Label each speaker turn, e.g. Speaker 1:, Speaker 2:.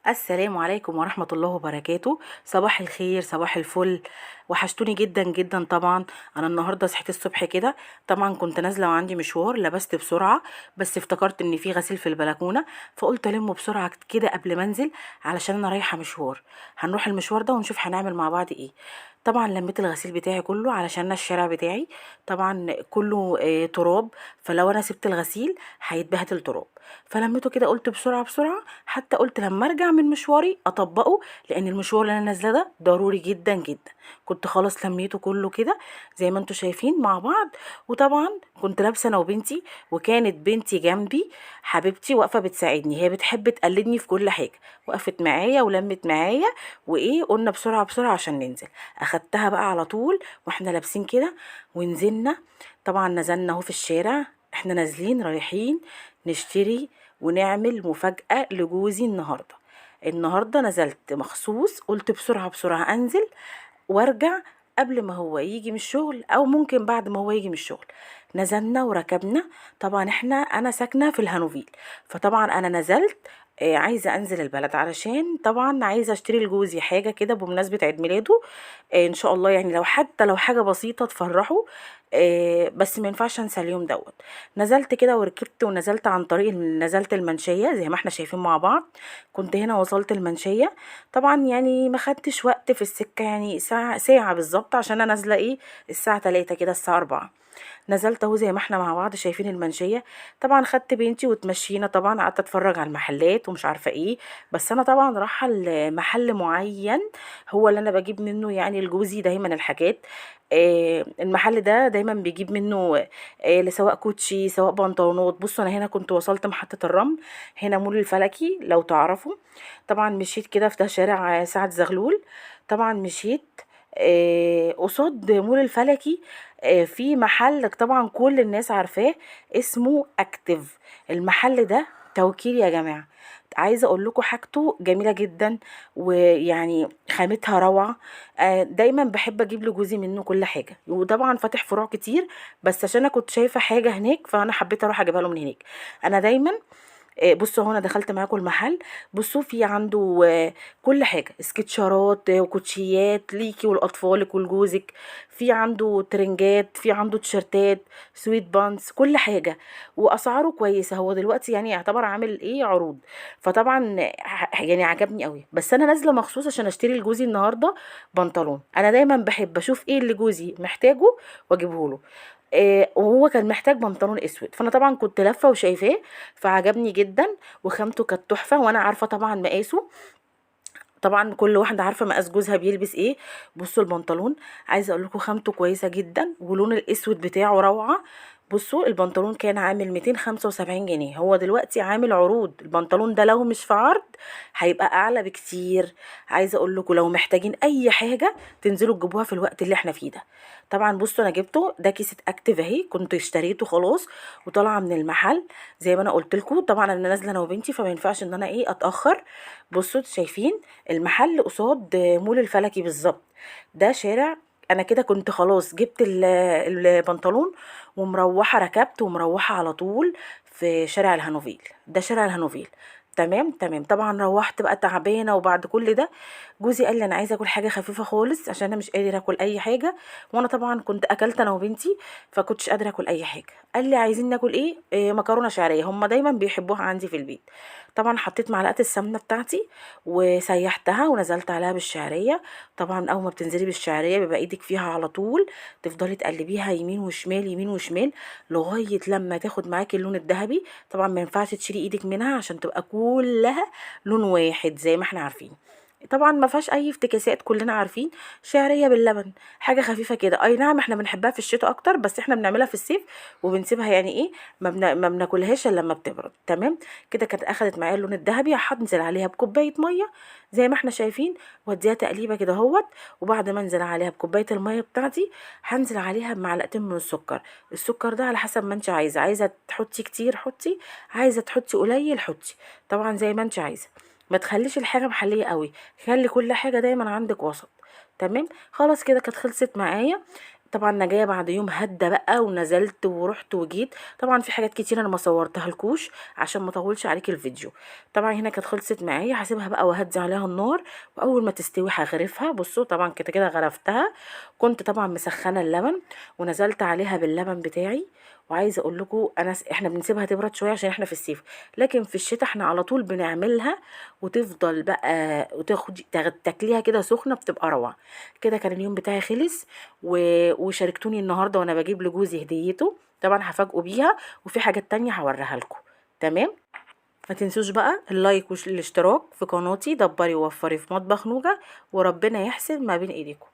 Speaker 1: السلام عليكم ورحمة الله وبركاته. صباح الخير، صباح الفل. وحشتوني جدا جدا طبعا. انا النهارده صحيت الصبح كده، طبعا كنت نازله وعندي مشوار، لبست بسرعه بس افتكرت ان في غسيل في البلكونه، فقلت المه بسرعه كده قبل ما انزل، علشان انا رايحه مشوار. هنروح المشوار ده ونشوف هنعمل مع بعض ايه. طبعا لميت الغسيل بتاعي كله علشان أنا الشارع بتاعي طبعا كله تراب، فلو انا سبت الغسيل هيتبهدل تراب. فلميته كده، قلت بسرعه بسرعه، حتى قلت لما ارجع من مشواري اطبقه، لان المشوار اللي انا نازله ده ضروري جدا جدا. كنت خلاص لميته كله كده زي ما انتوا شايفين مع بعض. وطبعا كنت لابسه انا وبنتي، وكانت بنتي جنبي حبيبتي واقفه بتساعدني، هي بتحب تقلدني في كل حاجه، وقفت معايا ولمت معايا. وايه، قلنا بسرعه بسرعه عشان ننزل. اخدتها بقى على طول واحنا لابسين كده ونزلنا. طبعا نزلنا اهو في الشارع، احنا نازلين رايحين نشتري ونعمل مفاجأة لجوزي النهاردة نزلت مخصوص، قلت بسرعة بسرعة انزل وارجع قبل ما هو يجي من الشغل، او ممكن بعد ما هو يجي من الشغل. نزلنا وركبنا. طبعا انا ساكنة في الهانوفيل، فطبعا انا نزلت عايزة انزل البلد، علشان طبعا عايزة اشتري لجوزي حاجة كده بمناسبة عيد ميلاده. ان شاء الله يعني، لو حتى لو حاجة بسيطة تفرحه. بس ما ينفعش انسى اليوم دوت. نزلت كده وركبت ونزلت عن طريق نزلت المنشية زي ما احنا شايفين مع بعض. كنت هنا وصلت المنشية. طبعا يعني ما خدتش وقت في السكة، يعني ساعة بالظبط، عشان انا نازلة ايه الساعة 3 كده، الساعة 4. نزلت اهو زي ما احنا مع بعض شايفين المنشية. طبعا خدت بنتي وتمشينا، طبعا قعدت اتفرج على المحلات ومش عارفة ايه. بس انا طبعا رايحة لمحل معين، هو اللي انا بجيب منه يعني لجوزي دايما الحاجات. المحل ده دايما بيجيب منه سواء كوتشي سواء بنطلونات. بصوا انا هنا كنت وصلت محطة الرمل، هنا مول الفلكي لو تعرفوا. طبعا مشيت كده في ده شارع سعد زغلول. طبعا مشيت قصاد مول الفلكي. في محل طبعا كل الناس عارفاه، اسمه اكتيف. المحل ده توكيل يا جماعة. عايزه اقول لكم حاجته جميله جدا، ويعني خامتها روعه. دايما بحب اجيب لجوزي منه كل حاجه، وطبعا فاتح فروع كتير، بس عشان انا كنت شايفه حاجه هناك فانا حبيت اروح اجيبها له من هناك. انا دايما بصوا هنا دخلت معاكم المحل. بصوا في عنده كل حاجة، سكتشرات وكوتشيات ليكي ولأطفالك ولجوزك. في عنده ترنجات، في عنده تيشرتات، سويت بانس، كل حاجة. وأسعاره كويسة، هو دلوقتي يعني يعتبر عامل ايه عروض. فطبعا يعني عجبني قوي، بس انا نازله مخصوص عشان اشتري لجوزي النهارده بنطلون. انا دايما بحب اشوف ايه اللي جوزي محتاجه واجيبه له. وهو كان محتاج بنطلون اسود، فانا طبعا كنت لافه وشايفاه، فعجبني جدا. وخامته كانت تحفه، وانا عارفه طبعا مقاسه. طبعا كل واحده عارفه مقاس جوزها بيلبس ايه. بصوا البنطلون، عايزه اقول لكم خامته كويسه جدا، ولون الاسود بتاعه روعه. بصوا البنطلون كان عامل 275 جنيه، هو دلوقتي عامل عروض. البنطلون ده لو مش في عرض هيبقى اعلى بكتير. عايزه اقول لكم لو محتاجين اي حاجه تنزلوا تجيبوها في الوقت اللي احنا فيه ده. طبعا بصوا انا جبته ده كيسه اكتيف اهي، كنت اشتريته خلاص وطالعه من المحل. زي ما انا قلت لكم طبعا انا نازله انا وبنتي، فما ينفعش ان انا ايه اتاخر. بصوا شايفين المحل قصاد مول الفلكي بالظبط، ده شارع. انا كده كنت خلاص جبت البنطلون ومروحه، ركبت ومروحه على طول في شارع الهانوفيل، ده شارع الهانوفيل. تمام تمام. طبعا روحت بقى تعبانه، وبعد كل ده جوزي قال لي انا عايزه اكل حاجه خفيفه خالص عشان انا مش قادر اكل اي حاجه. وانا طبعا كنت اكلت انا وبنتي، فكنتش قادره اكل اي حاجه. قال لي عايزين ناكل ايه؟ مكرونه شعريه، هم دايما بيحبوها عندي في البيت. طبعا حطيت معلقه السمنه بتاعتي وسيحتها ونزلت عليها بالشعريه. طبعا اول ما بتنزلي بالشعريه بيبقى ايدك فيها على طول، تفضلي تقلبيها يمين وشمال يمين وشمال لغايه لما تاخد معاكي اللون الذهبي. طبعا ما ينفعش تشيلي ايدك منها عشان تبقى كلها لون واحد زي ما احنا عارفين. طبعا ما فيهاش اي افتكاسات، كلنا عارفين شعريه باللبن، حاجه خفيفه كده. اي نعم احنا بنحبها في الشتاء اكتر، بس احنا بنعملها في الصيف وبنسيبها يعني ايه، ما بناكلهاش الا لما بتبرد. تمام كده كانت اخدت معايا اللون الذهبي. هنزل عليها بكوبايه ميه زي ما احنا شايفين، واديها تقليبه كده اهوت. وبعد ما انزل عليها بكوبايه الميه بتاعتي هنزل عليها بمعلقتين من السكر. السكر ده على حسب ما انت عايزه، عايزه تحطي كتير حطي، عايزه تحطي قليل حطي، طبعا زي ما انت عايزه. ما تخليش الحاجه محليه قوي، خلي كل حاجه دايما عندك وسط. تمام خلاص كده كانت خلصت معايا. طبعا انا جايه بعد يوم هدى بقى، ونزلت ورحت وجيت. طبعا في حاجات كتير انا ما صورتها لكوش عشان ما اطولش عليك الفيديو. طبعا هنا كانت خلصت معايا، هسيبها بقى وهدي عليها النار، واول ما تستوي هغرفها. بصوا طبعا كده كده غرفتها. كنت طبعا مسخنه اللبن ونزلت عليها باللبن بتاعي. وعايزه اقول لكم احنا بنسيبها تبرد شويه عشان احنا في الصيف، لكن في الشتاء احنا على طول بنعملها وتفضل بقى تاكليها كده سخنه، بتبقى روعه. كده كان اليوم بتاعي خلص. وشاركتوني النهارده وانا بجيب لجوزي هديته، طبعا هفاجئه بيها، وفي حاجات تانية هوريها لكم. تمام. ما تنسوش بقى اللايك والاشتراك في قناتي دبري ووفري في مطبخ نوجة، وربنا يحسن ما بين ايديكم.